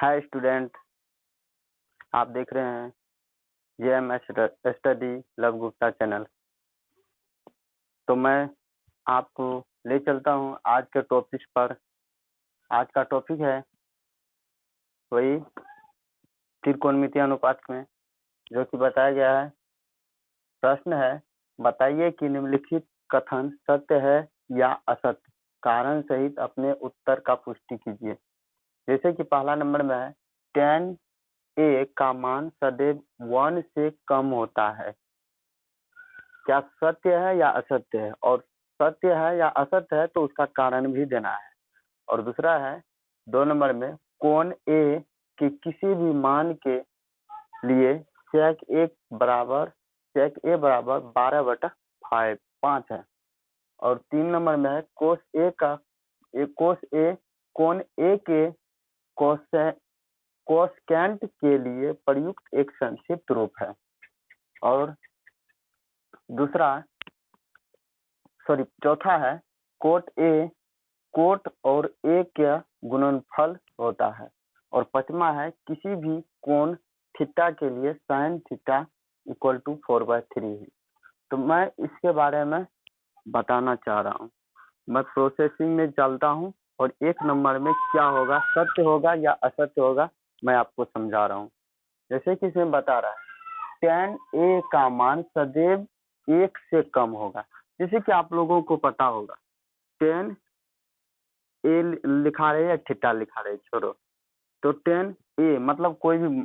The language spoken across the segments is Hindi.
हाय स्टूडेंट, आप देख रहे हैं JM study love Gupta channel. तो मैं आपको ले चलता हूं आज के टॉपिक पर। आज का टॉपिक है वही त्रिकोणमितीय अनुपात में, जो कि बताया गया है। प्रश्न है, बताइए कि निम्नलिखित कथन सत्य है या असत्य, कारण सहित अपने उत्तर का पुष्टि कीजिए। जैसे कि पहला नंबर में है, tan a का मान सदैव 1 से कम होता है। क्या सत्य है या असत्य है? और सत्य है या असत्य है तो उसका कारण भी देना है। और दूसरा है 2 नंबर में, कोण a के किसी भी मान के लिए sec a बराबर 12/5 है। और 3 नंबर में है, कोण a कोण a के कोसेकेंट के लिए प्रयुक्त एक संक्षिप्त रूप है। और चौथा है, कोट और ए का गुणनफल होता है। और पांचवा है, किसी भी कोण थीटा के लिए sin थीटा = 4/3 है। तो मैं इसके बारे में बताना चाह रहा हूँ। मैं प्रोसेसिंग में चलता हूँ और 1 नंबर में क्या होगा, सत्य होगा या असत्य होगा, मैं आपको समझा रहा हूँ। जैसे कि इसमें बता रहा है, tan a का मान सदैव 1 से कम होगा। जैसे कि आप लोगों को पता होगा, tan a लिखा रहे या थीटा लिखा रहे, छोड़ो, तो tan a मतलब कोई भी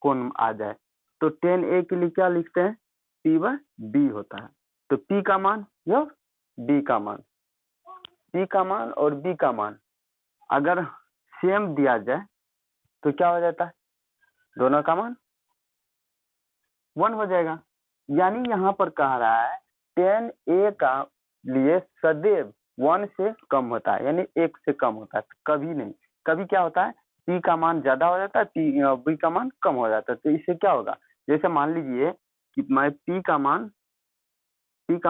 कोण आ जाए तो tan a के लिए क्या लिखते हैं, P/B होता है। तो P का मान या B का मान, P का मान और B का मान अगर सेम दिया जाए तो क्या हो जाता है, दोनों का मान 1 हो जाएगा। यानी यहाँ पर कह रहा है tan a का लिए सदैव 1 से कम होता है, यानी 1 से कम होता है, कभी नहीं। कभी क्या होता है, P का मान ज्यादा हो जाता है, B का मान कम हो जाता है। तो इससे क्या होगा, जैसे मान लीजिए कि मैं P का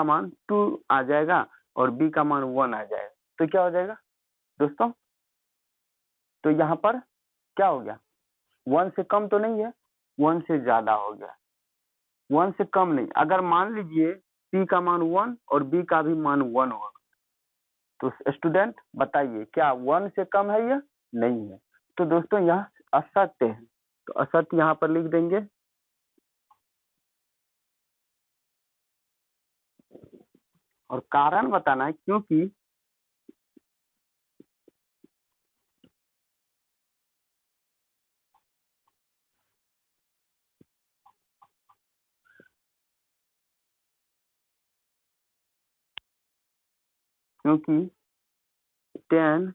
मान 2 आ जाएगा और B का मान 1 आ जाएगा, तो क्या हो जाएगा दोस्तों, तो यहाँ पर क्या हो गया, 1 से कम तो नहीं है, 1 से ज्यादा हो गया। 1 से कम नहीं, अगर मान लीजिए P का मान 1 और B का भी मान 1 होगा, तो स्टूडेंट बताइए क्या 1 से कम है या नहीं है। तो दोस्तों यह असत्य है, तो असत्य यहाँ पर लिख देंगे। और कारण बताना है, क्योंकि tan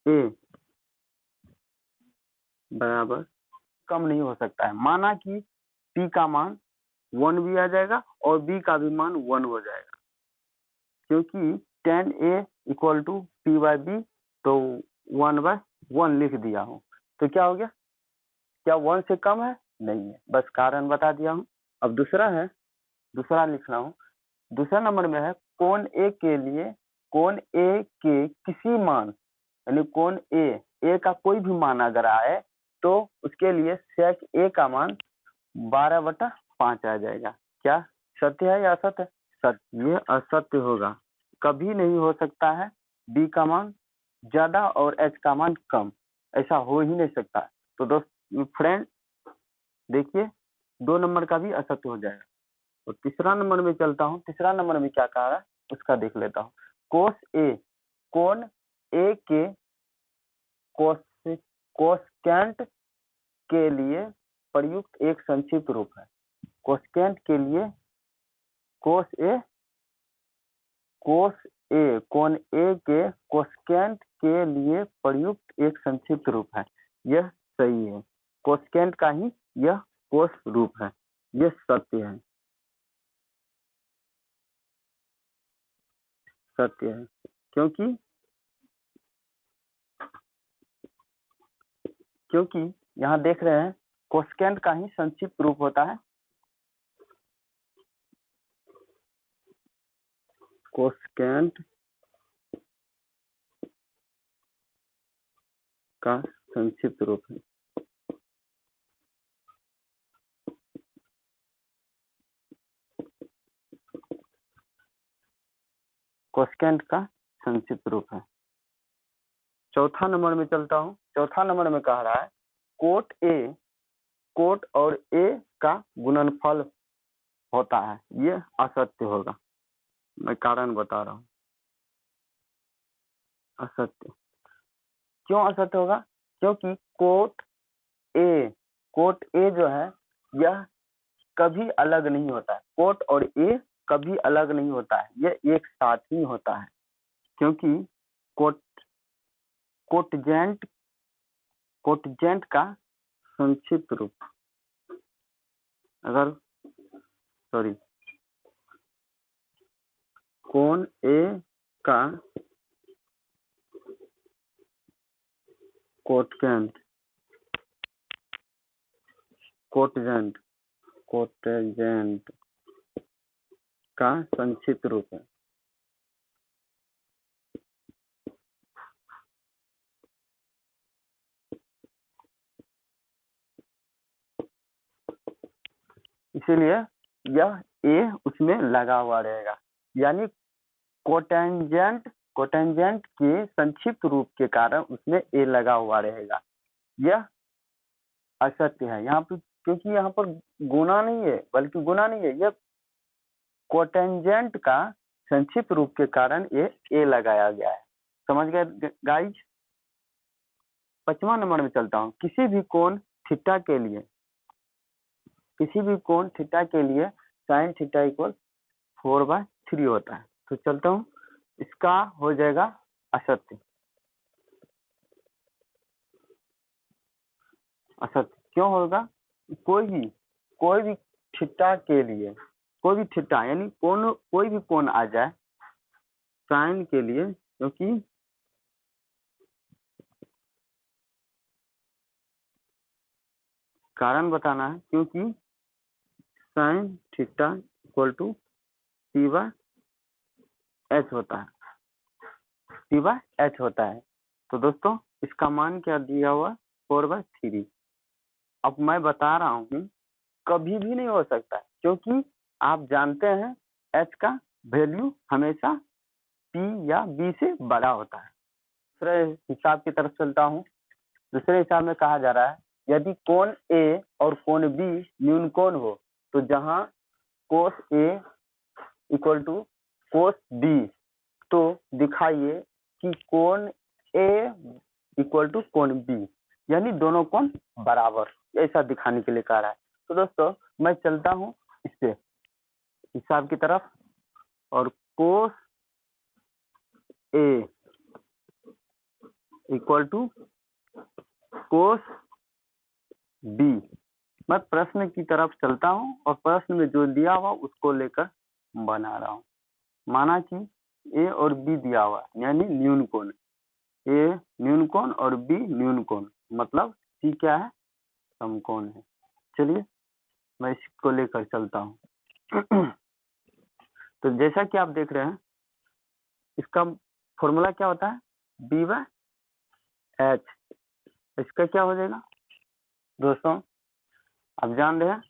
a बराबर कम नहीं हो सकता है। माना कि P का मान 1 भी आ जाएगा और B का भी मान 1 हो जाएगा, क्योंकि tan a = P/B, तो 1/1 लिख दिया हूँ। तो क्या हो गया, क्या 1 से कम है, नहीं है, बस कारण बता दिया हूँ। अब दूसरा लिख रहा हूँ। दूसरा नंबर में है, कोण A के लिए कोण A के किसी मान, यानी कोण A का कोई भी मान अगर आए तो उसके लिए sec A का मान 12/5 आ जाएगा। क्या सत्य है या असत्य है? सत्य। ये असत्य होगा, कभी नहीं हो सकता है B का मान ज्यादा और H का मान कम, ऐसा हो ही नहीं सकता। तो दोस्त फ्रेंड देखिए, 2 नंबर का भी असत्य हो जाएगा। तो तीसरा नंबर में चलता हूँ। तीसरा नंबर में क्या कह रहा है उसका देख लेता हूँ। कोण A के कोसेकेंट के लिए प्रयुक्त एक संक्षिप्त रूप है। कोसेकेंट के लिए कोण A के कोसेकेंट के लिए प्रयुक्त एक संक्षिप्त रूप है। यह सही है, कोसेकेंट का ही यह कोस रूप है, यह सत्य है, क्योंकि यहाँ देख रहे हैं कोसेकेंट का ही संक्षिप्त रूप होता है। कोसेकेंट का संक्षिप्त रूप है। कोसेकेंट का संक्षिप्त रूप है। चौथा नंबर में चलता हूँ। चौथा नंबर में कह रहा है कोट और ए का गुणनफल होता है, ये असत्य होगा। मैं कारण बता रहा हूँ। असत्य क्यों असत्य होगा? क्योंकि कोट ए जो है यह कभी अलग नहीं होता है। कोट और ए कभी अलग नहीं होता है, यह एक साथ ही होता है। क्योंकि कोटजेंट का संक्षिप्त रूप कोण ए का कोटजेंट का संक्षिप्त रूप है। इसीलिए यह ए उसमें लगा हुआ रहेगा, यानी कोटेंजेंट के संक्षिप्त रूप के कारण उसमें ए लगा हुआ रहेगा। यह असत्य है यहाँ पर, क्योंकि यहाँ पर गुना नहीं है, बल्कि गुना नहीं है, यह कोटेंजेंट का संक्षिप्त रूप के कारण ये ए लगाया गया है। समझ गए गाइज? 5वां नंबर में चलता हूँ। किसी भी कोण थीटा के लिए साइन थीटा इक्वल 4/3 होता है। तो चलता हूँ, इसका हो जाएगा असत्य। क्यों होगा? कोई भी थीटा के लिए, कोई भी थीटा यानी कोई भी कोण आ जाए साइन के लिए, क्योंकि कारण बताना है, क्योंकि sine theta equal to P/H होता है। तो दोस्तों इसका मान क्या दिया हुआ? 4/3। अब मैं बता रहा हूँ कभी भी नहीं हो सकता, क्योंकि आप जानते हैं H का वैल्यू हमेशा P या B से बड़ा होता है। दूसरे हिसाब की तरफ चलता हूँ। दूसरे हिसाब में कहा जा रहा है यदि कोण A और कोण B न्यून कोण हो, तो जहां cos A equal to cos B, तो दिखाइए कि कोण A इक्वल टू कोण B, यानी दोनों कोण बराबर, ऐसा दिखाने के लिए कह रहा है। तो दोस्तों मैं चलता हूँ इससे हिसाब की तरफ, और cos A equal to cos B, मैं प्रश्न की तरफ चलता हूँ और प्रश्न में जो दिया हुआ उसको लेकर बना रहा हूँ। माना कि A और B दिया हुआ, यानी न्यून कोण, A न्यून कोण और B न्यून कोण, मतलब C क्या है? समकोण है। चलिए मैं इसको लेकर चलता हूँ। तो जैसा कि आप देख रहे हैं, इसका फॉर्मूला क्या होता है? B/H। इसका क्या हो जाएगा दोस्तों? आप जान रहे हैं,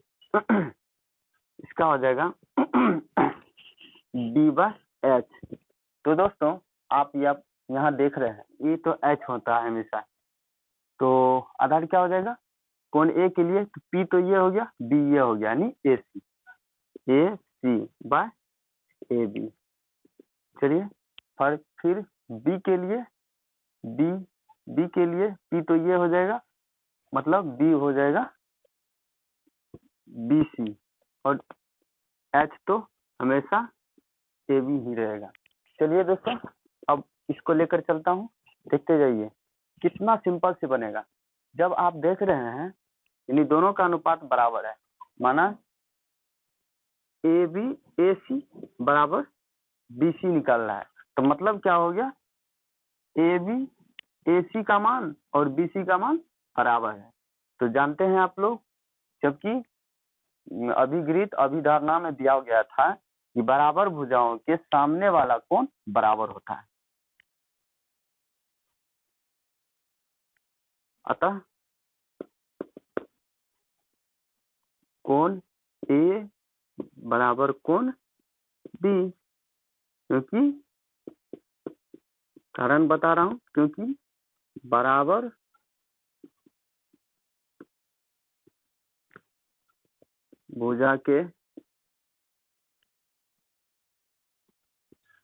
इसका हो जाएगा B/H। तो दोस्तों आप यहाँ देख रहे हैं, ये तो H होता है हमेशा, तो आधार क्या हो जाएगा? कोण A के लिए तो P तो ये हो गया, B ये हो गया, यानी AC/AB। चलिए फिर B के लिए P तो ये हो जाएगा, मतलब B हो जाएगा BC, और H तो हमेशा AB ही रहेगा। चलिए दोस्तों अब इसको लेकर चलता हूँ, देखते जाइए कितना सिंपल से बनेगा। जब आप देख रहे हैं यानी दोनों का अनुपात बराबर है, माना AB AC बराबर BC निकल रहा है, तो मतलब क्या हो गया? AB AC का मान और BC का मान बराबर है। तो जानते हैं आप लोग, जबकि अभिगृहित अभिधारणा में दिया गया था कि बराबर भुजाओं के सामने वाला कोण बराबर होता है। अतः कोण ए बराबर कोण बी, क्योंकि कारण बता रहा हूं, क्योंकि बराबर भुजा के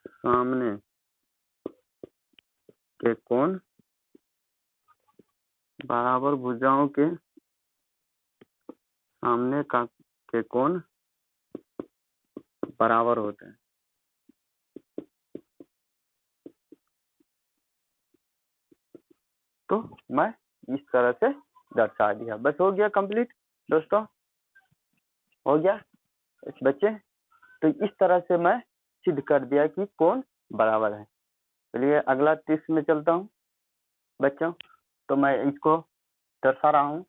सामने के कोण बराबर भुजाओं के सामने के कोण बराबर होते हैं। तो मैं इस तरह से दर्शा दिया। बस हो गया कंप्लीट दोस्तों, हो गया बच्चे। तो इस तरह से मैं सिद्ध कर दिया कि कोण बराबर है। चलिए अगला टिप्स में चलता हूँ बच्चों। तो मैं इसको दर्शा रहा हूँ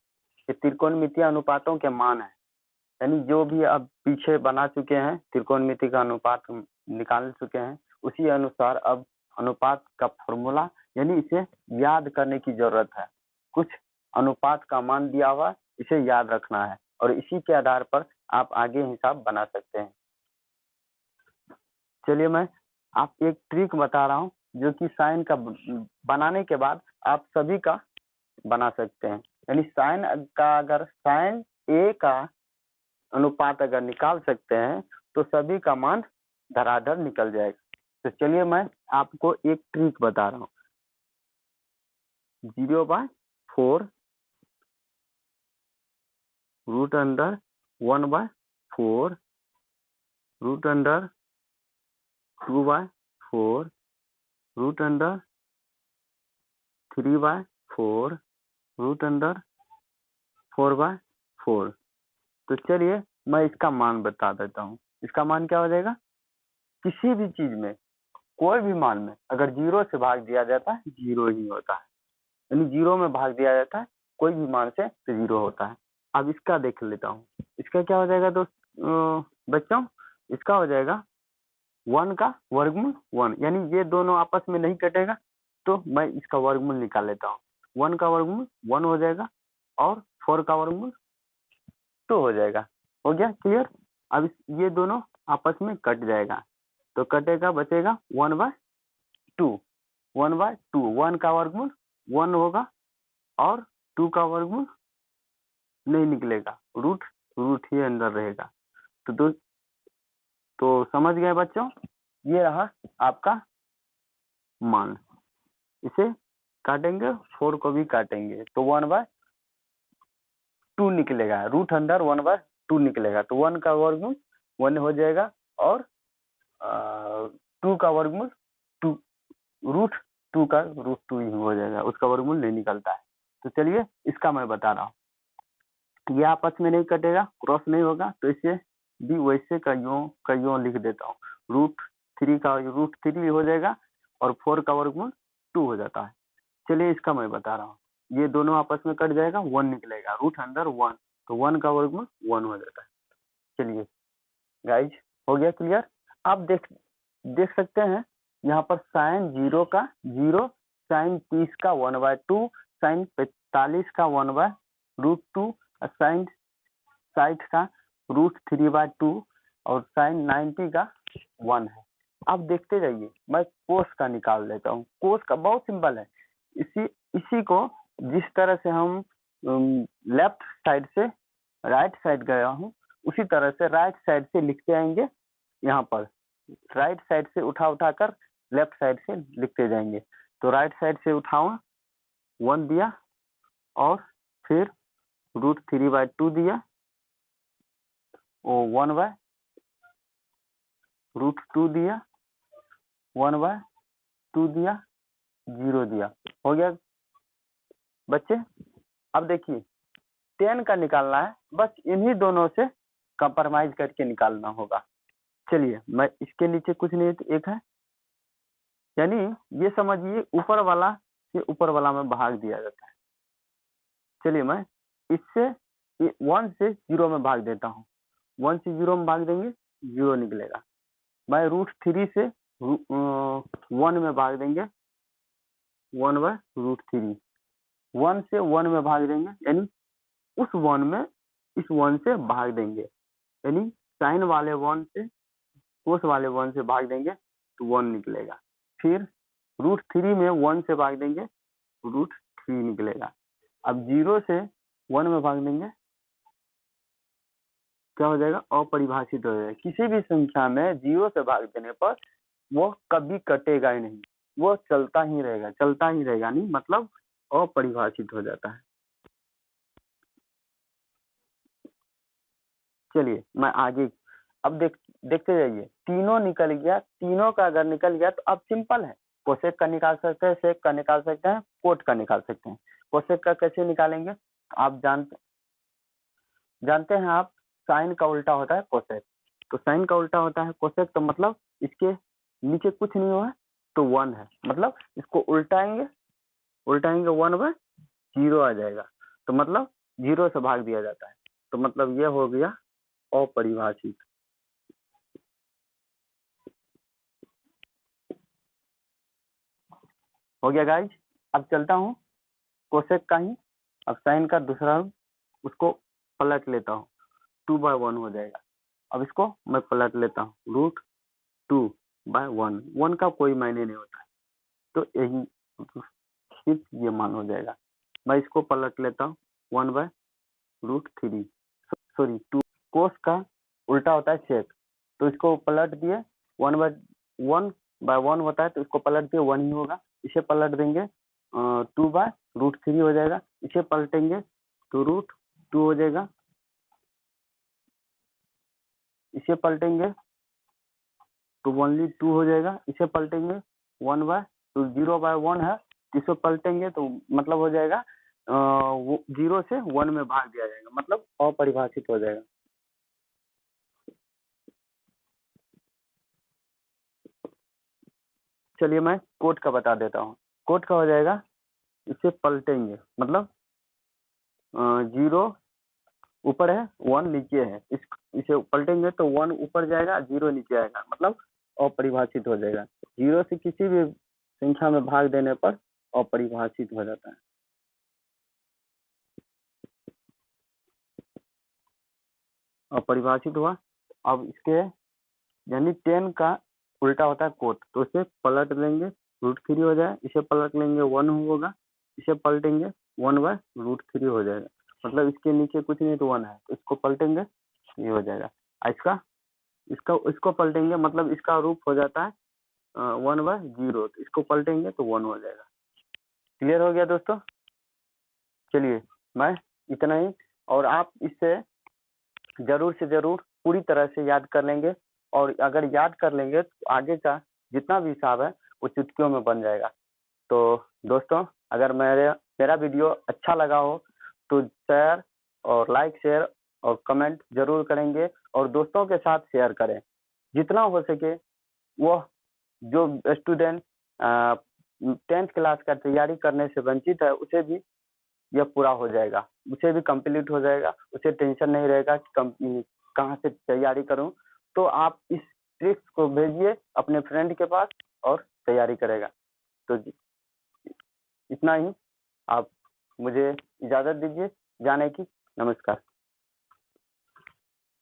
कि त्रिकोणमितीय अनुपातों के मान है, यानी जो भी अब पीछे बना चुके हैं त्रिकोणमिति का अनुपात निकाल चुके हैं, उसी अनुसार अब अनुपात का फॉर्मूला, यानी इसे याद करने की जरूरत है। कुछ अनुपात का मान दिया हुआ, इसे याद रखना है और इसी के आधार पर आप आगे हिसाब बना सकते हैं। चलिए मैं आप एक ट्रिक बता रहा हूँ जो कि साइन का बनाने के बाद आप सभी का बना सकते हैं। यानी साइन का, अगर साइन ए का अनुपात अगर निकाल सकते हैं तो सभी का मान धराधर निकल जाएगा। तो चलिए मैं आपको एक ट्रिक बता रहा हूँ। 0/4 root under 1/4 root under 2/4 root under 3/4 root under 4/4। तो चलिए मैं इसका मान बता देता हूँ। इसका मान क्या हो जाएगा? किसी भी चीज में, कोई भी मान में अगर 0 से भाग दिया जाता है 0 ही होता है, यानी 0 में भाग दिया जाता है कोई भी मान से तो 0 होता है। अब इसका देख लेता हूँ। इसका क्या हो जाएगा बच्चों? इसका हो जाएगा 1 का वर्गमूल 1, यानी ये दोनों आपस में नहीं कटेगा, तो मैं इसका वर्गमूल निकाल लेता हूँ। 1 का वर्गमूल 1 हो जाएगा और 4 का वर्गमूल 2 हो जाएगा। हो गया क्लियर? अब ये दोनों आपस में कट जाएगा, तो कटेगा, बचेगा 1/2। 1/2, 1 का वर्गमूल 1 होगा और 2 का वर्गमूल नहीं निकलेगा, रूट ही अंदर रहेगा। तो समझ गए बच्चों? ये रहा आपका मान। इसे काटेंगे, 4 को भी काटेंगे तो 1/2 निकलेगा, रूट अंदर 1/2 निकलेगा। तो 1 का वर्गमूल 1 हो जाएगा और 2 का वर्गमूल 2, रूट 2 का रूट 2 ही हो जाएगा, उसका वर्गमूल नहीं निकलता है। तो चलिए इसका मैं बता रहा हूँ। ये आपस में नहीं कटेगा, क्रॉस नहीं होगा, तो इसे भी वैसे का यूं लिख देता हूँ। रूट 3 का रूट 3 हो जाएगा और 4 का वर्गमूल 2 हो जाता है। चलिए इसका मैं बता रहा हूँ। ये दोनों आपस में कट जाएगा, 1 निकलेगा, रूट अंदर 1, तो 1 का वर्गमूल 1 हो जाता है। चलिए गाइज, हो गया क्लियर? आप देख सकते हैं यहाँ पर साइन 0 का 0, साइन 30 का 1/2, साइन 45 का 1/√2, साइन 60 का √3/2 और साइन 90 का 1 है। आप देखते जाइए, मैं कोस का निकाल लेता हूँ। कोस का बहुत सिंपल है। इसी को जिस तरह से हम लेफ्ट साइड से राइट साइड गया हूँ, उसी तरह से राइट साइड से लिखते आएंगे। यहाँ पर राइट साइड से उठा कर लेफ्ट साइड से लिखते जाएंगे। तो राइट साइड से उठाऊंगा, 1 दिया और फिर √3/2 दिया, और 1/√2 दिया, 1/2 दिया, 0 दिया। हो गया बच्चे? अब देखिए 10 का निकालना है, बस इन्हीं दोनों से कंप्रोमाइज करके निकालना होगा। चलिए मैं इसके नीचे कुछ नहीं, तो एक है, यानी ये समझिए ऊपर वाला से ऊपर वाला में भाग दिया जाता है। चलिए मैं इससे 1 से 0 में भाग देता हूँ। 1 से 0 में भाग देंगे, 0 निकलेगा। मैं √3 से 1 में भाग देंगे, 1/√3। 1 से 1 में भाग देंगे, यानी उस 1 में इस 1 से भाग देंगे, यानी साइन वाले 1 से कोस वाले 1 से भाग देंगे तो 1 निकलेगा। फिर √3 में 1 से भाग देंगे √3 निकलेगा। अब 0 से 1 में भाग देंगे, क्या हो जाएगा? अपरिभाषित हो जाएगा। किसी भी संख्या में 0 से भाग देने पर वो कभी कटेगा ही नहीं, वो चलता ही रहेगा नहीं, मतलब अपरिभाषित हो जाता है। चलिए मैं आगे अब देखते जाइए। तीनों निकल गया, तीनों का अगर निकल गया तो अब सिंपल है, कोसेक का निकाल सकते हैं, सेक का निकाल सकते हैं, कोट का निकाल सकते हैं। कोसेक का कैसे निकालेंगे? आप जानते हैं आप, साइन का उल्टा होता है कोसेक। तो साइन का उल्टा होता है कोसेक, तो मतलब इसके नीचे कुछ नहीं हुआ तो 1 है, मतलब इसको उल्टाएंगे 1/0 आ जाएगा, तो मतलब 0 से भाग दिया जाता है, तो मतलब ये हो गया अपरिभाषित। हो गया गाइज। अब चलता हूँ कोसेक का ही, अब साइन का दूसरा रूप, उसको पलट लेता हूँ, 2/1 हो जाएगा। अब इसको मैं पलट लेता हूँ, √2/1, 1 का कोई मायने नहीं होता है, तो यही सिर्फ ये मान हो जाएगा। मैं इसको पलट लेता हूँ, 1/√3, सॉरी 2। कोस का उल्टा होता है सेक, तो इसको पलट दिए, 1/1 होता है तो इसको पलट दिए 1 ही होगा। इसे पलट देंगे 2/√3 हो जाएगा। इसे पलटेंगे तो √2 हो जाएगा। इसे पलटेंगे तो ओनली 2 हो जाएगा। इसे पलटेंगे 0/1 है, इसे पलटेंगे तो मतलब हो जाएगा 0 से 1 में भाग दिया जाएगा, मतलब अपरिभाषित हो जाएगा। चलिए मैं कोट का बता देता हूँ। कोट का हो जाएगा, इसे पलटेंगे, मतलब 0 ऊपर है 1 नीचे है, इसे पलटेंगे तो 1 ऊपर जाएगा 0 नीचे आएगा, मतलब अपरिभाषित हो जाएगा। 0 से किसी भी संख्या में भाग देने पर अपरिभाषित हो जाता है। अपरिभाषित हुआ। अब इसके यानी 10 का उल्टा होता है कोट, तो इसे पलट लेंगे √3 हो जाए। इसे पलट लेंगे 1 होगा। इसे पलटेंगे 1/√3 हो जाएगा, मतलब इसके नीचे कुछ नहीं तो 1 है, तो इसको पलटेंगे ये हो जाएगा। इसको पलटेंगे, मतलब इसका रूप हो जाता है 1/0, तो इसको पलटेंगे तो 1 हो जाएगा। क्लियर हो गया दोस्तों? चलिए मैं इतना ही, और आप इससे जरूर से जरूर पूरी तरह से याद कर लेंगे, और अगर याद कर लेंगे तो आगे का जितना भी हिसाब है वो चुटकियों में बन जाएगा। तो दोस्तों, अगर मेरा वीडियो अच्छा लगा हो तो शेयर और लाइक, शेयर और कमेंट जरूर करेंगे, और दोस्तों के साथ शेयर करें जितना हो सके। वो जो स्टूडेंट 10th क्लास का तैयारी करने से वंचित है, उसे भी यह पूरा हो जाएगा, उसे भी कंप्लीट हो जाएगा। उसे टेंशन नहीं रहेगा कि कहाँ से तैयारी करूं। तो आप इस ट्रिक्स को भेजिए अपने फ्रेंड के पास और तैयारी करेगा। तो इतना ही, आप मुझे इजाजत दीजिए जाने की। नमस्कार।